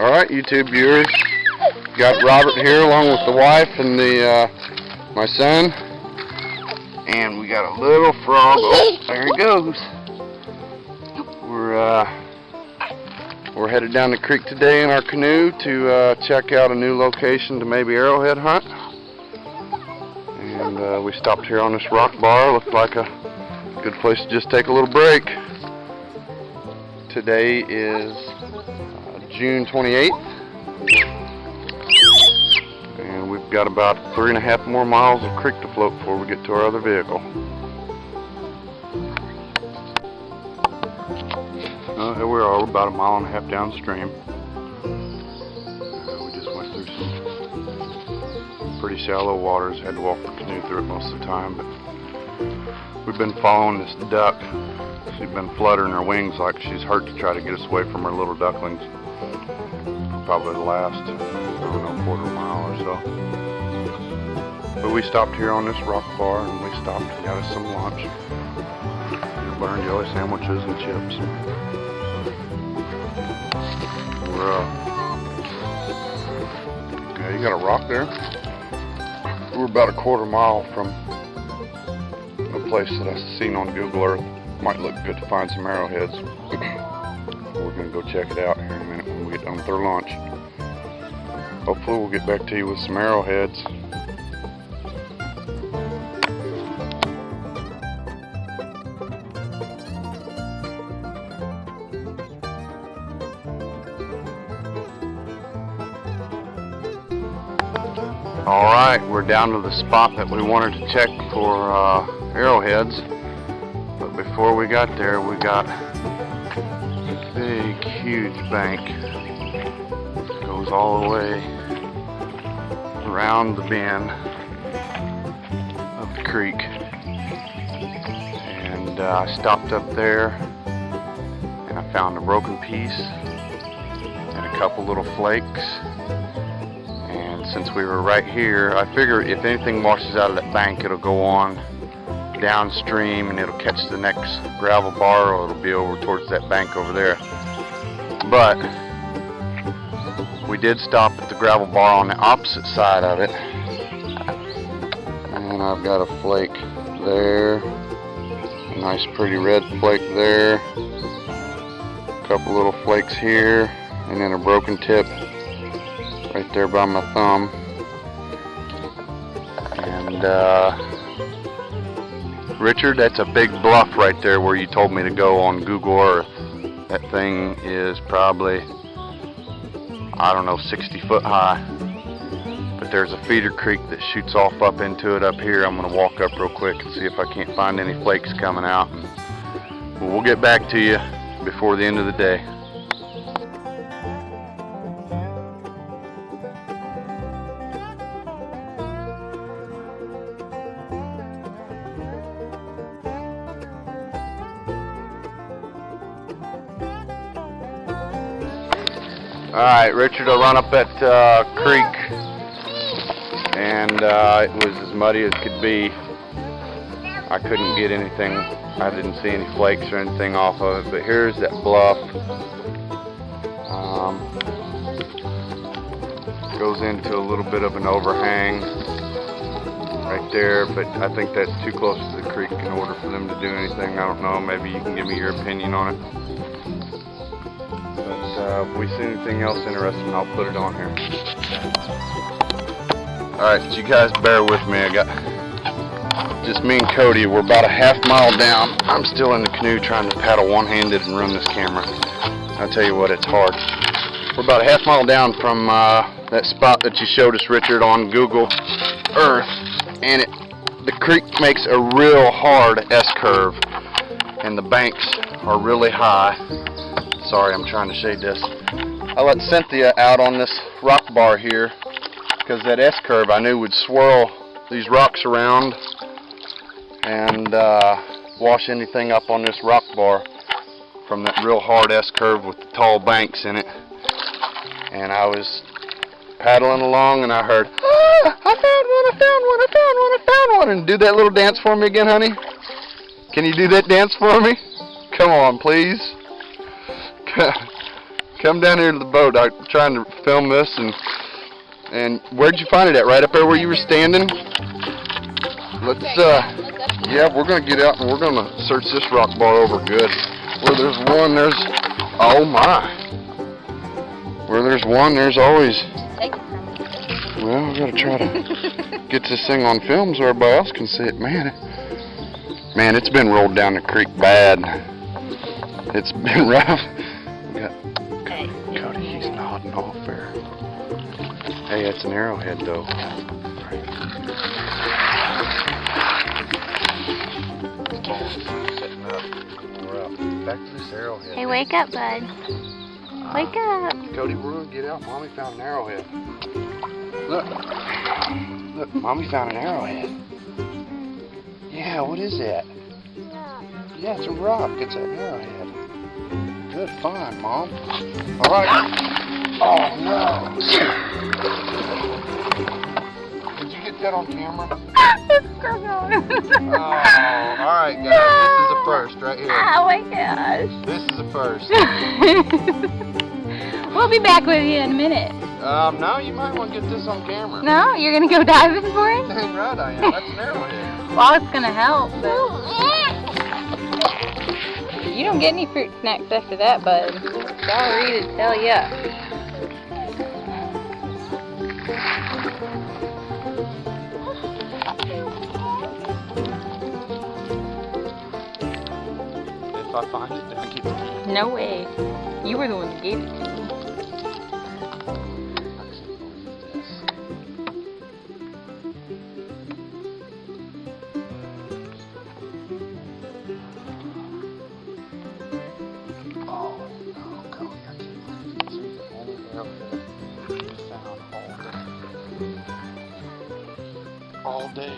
Alright, YouTube viewers, got Robert here along with the wife and my son, and we got a little frog. Oh, there he goes. We're headed down the creek today in our canoe to check out a new location to maybe arrowhead hunt. And we stopped here on this rock bar. Looked like a good place to just take a little break. Today is June 28th, and we've got about 3.5 more miles of creek to float before we get to our other vehicle. Here we are, we're about 1.5 miles downstream. We just went through some pretty shallow waters, had to walk the canoe through it most of the time, but we've been following this duck. She's been fluttering her wings like she's hurt to try to get us away from her little ducklings. Probably the last, I don't know, quarter mile or so. But we stopped here on this rock bar, and we stopped and got us some lunch. Buttered jelly sandwiches and chips. Yeah, you got a rock there. We're about 1/4 mile from a place that I've seen on Google Earth. Might look good to find some arrowheads. We're going to go check it out here in a minute when we get done with our lunch. Hopefully we'll get back to you with some arrowheads. Alright, we're down to the spot that we wanted to check for arrowheads. But before we got there, we got a big, huge bank. It goes all the way around the bend of the creek. And I stopped up there and I found a broken piece and a couple little flakes. And since we were right here, I figure if anything washes out of that bank, it'll go on downstream and it'll catch the next gravel bar, or it'll be over towards that bank over there. But we did stop at the gravel bar on the opposite side of it, and I've got a flake there, a nice pretty red flake there, a couple little flakes here, and then a broken tip right there by my thumb. And Richard, that's a big bluff right there where you told me to go on Google Earth. That thing is probably, I don't know, 60 foot high. But there's a feeder creek that shoots off up into it up here. I'm going to walk up real quick and see if I can't find any flakes coming out. And we'll get back to you before the end of the day. Alright, Richard, I run up that creek, and it was as muddy as could be. I couldn't get anything, I didn't see any flakes or anything off of it, but here's that bluff. Goes into a little bit of an overhang right there, but I think that's too close to the creek in order for them to do anything. I don't know, maybe you can give me your opinion on it. If we see anything else interesting, I'll put it on here. Alright, so you guys bear with me. I got just me and Cody. We're about 1/2 mile down. I'm still in the canoe trying to paddle one-handed and run this camera. I'll tell you what, it's hard. We're about 1/2 mile down from that spot that you showed us, Richard, on Google Earth. And the creek makes a real hard S-curve. And the banks are really high. Sorry, I'm trying to shade this. I let Cynthia out on this rock bar here because that S-curve I knew would swirl these rocks around and wash anything up on this rock bar from that real hard S-curve with the tall banks in it. And I was paddling along and I heard, "Ah, I found one, I found one, I found one, I found one." And do that little dance for me again, honey. Can you do that dance for me? Come on, please. Come down here to the boat. I'm trying to film this, and where'd you find it at? Right up there where you were standing? Let's yeah, we're gonna get out and we're gonna search this rock bar over good. Where there's one, there's, oh my. Where there's one, there's always. Take it from me. Well, we gotta try to get this thing on film so everybody else can see it. Man, it's been rolled down the creek bad. It's been rough. We got Cody, he's nodding off there. Hey, it's an arrowhead though. Setting up. We're up. Back to this arrowhead. Hey, wake up, bud. Wake up. Cody, we're gonna get out. Mommy found an arrowhead. Look, Mommy found an arrowhead. Yeah, what is that? Yeah, it's a rock. It's an arrowhead. Good find, Mom. All right. Oh no. Did you get that on camera? Oh, all right, guys. This is a first right here. oh my gosh. This is a first. We'll be back with you in a minute. No, you might want to get this on camera. No? You're going to go diving for it? Dang right I am. That's an arrowhead. Well, it's going to help, but you don't get any fruit snacks after that, bud. Sorry to tell ya. If I find it, then I get it. No way. You were the one that gave it to me. All day,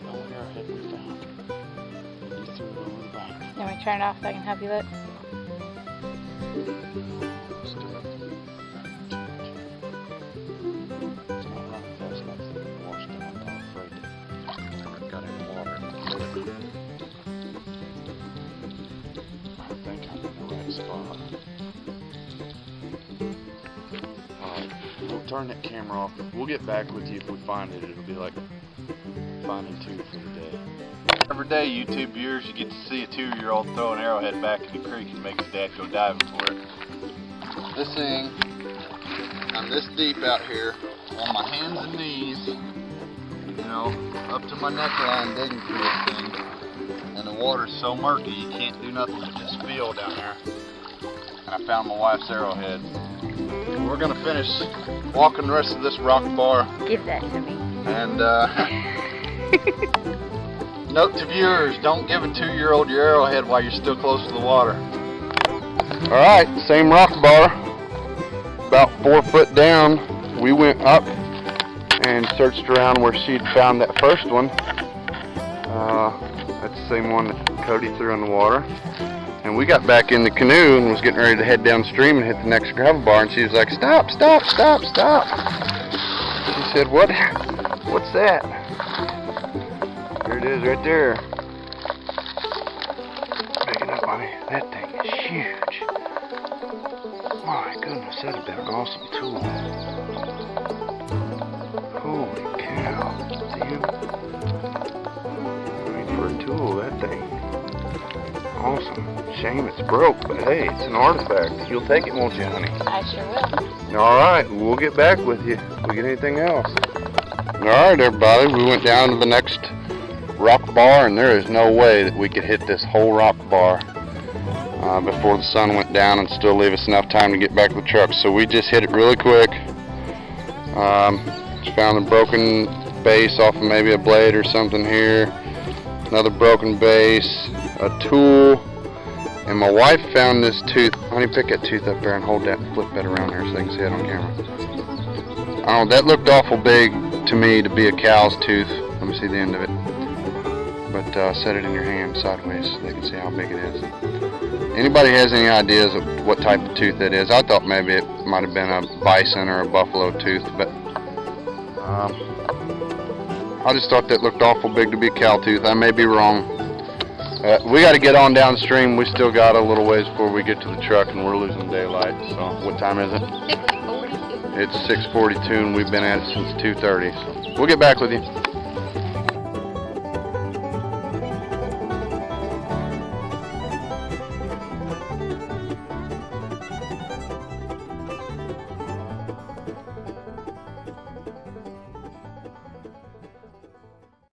the only arrowhead we found. You threw it over the bank. Let me turn it off so I can help you look. It's not running fast enough to get washed out. I'm afraid it got in the water. I think I'm in the right spot. Alright, we'll turn that camera off. We'll get back with you if we find it. It'll be like finding two for the day. Every day, YouTube viewers, you get to see a 2-year-old throw an arrowhead back in the creek and make his dad go diving for it. This thing, I'm this deep out here, on my hands and knees, you know, up to my neckline digging for this thing. And the water's so murky, you can't do nothing but just feel down there. And I found my wife's arrowhead. We're gonna finish walking the rest of this rock bar. Give that to me. And note to viewers, don't give a 2-year-old your arrowhead while you're still close to the water. Alright, same rock bar, about 4 foot down. We went up and searched around where she'd found that first one. That's the same one that Cody threw in the water. And we got back in the canoe and was getting ready to head downstream and hit the next gravel bar, and she was like, stop, stop, stop, stop. She said, what's that? There it is right there. Big enough, honey. That thing is huge. My goodness, that'd have been an awesome tool. Holy cow. Damn. I mean, for a tool, that thing. Awesome. Shame it's broke, but hey, it's an artifact. You'll take it, won't you, honey? I sure will. Alright, we'll get back with you if we get anything else. Alright, everybody, we went down to the next rock bar, and there is no way that we could hit this whole rock bar before the sun went down and still leave us enough time to get back to the truck. So we just hit it really quick. Found a broken base off of maybe a blade or something here. Another broken base, a tool, and my wife found this tooth. Honey, pick that tooth up there and hold that and flip that around there so they can see it on camera. Oh, that looked awful big to me to be a cow's tooth. Let me see the end of it. But set it in your hand sideways so they can see how big it is. Anybody has any ideas of what type of tooth that is? I thought maybe it might have been a bison or a buffalo tooth, but I just thought that looked awful big to be a cow tooth. I may be wrong. We got to get on downstream. We still got a little ways before we get to the truck, and we're losing daylight. So, what time is it? 6:42. It's 6:42, and we've been at it since 2:30. So we'll get back with you.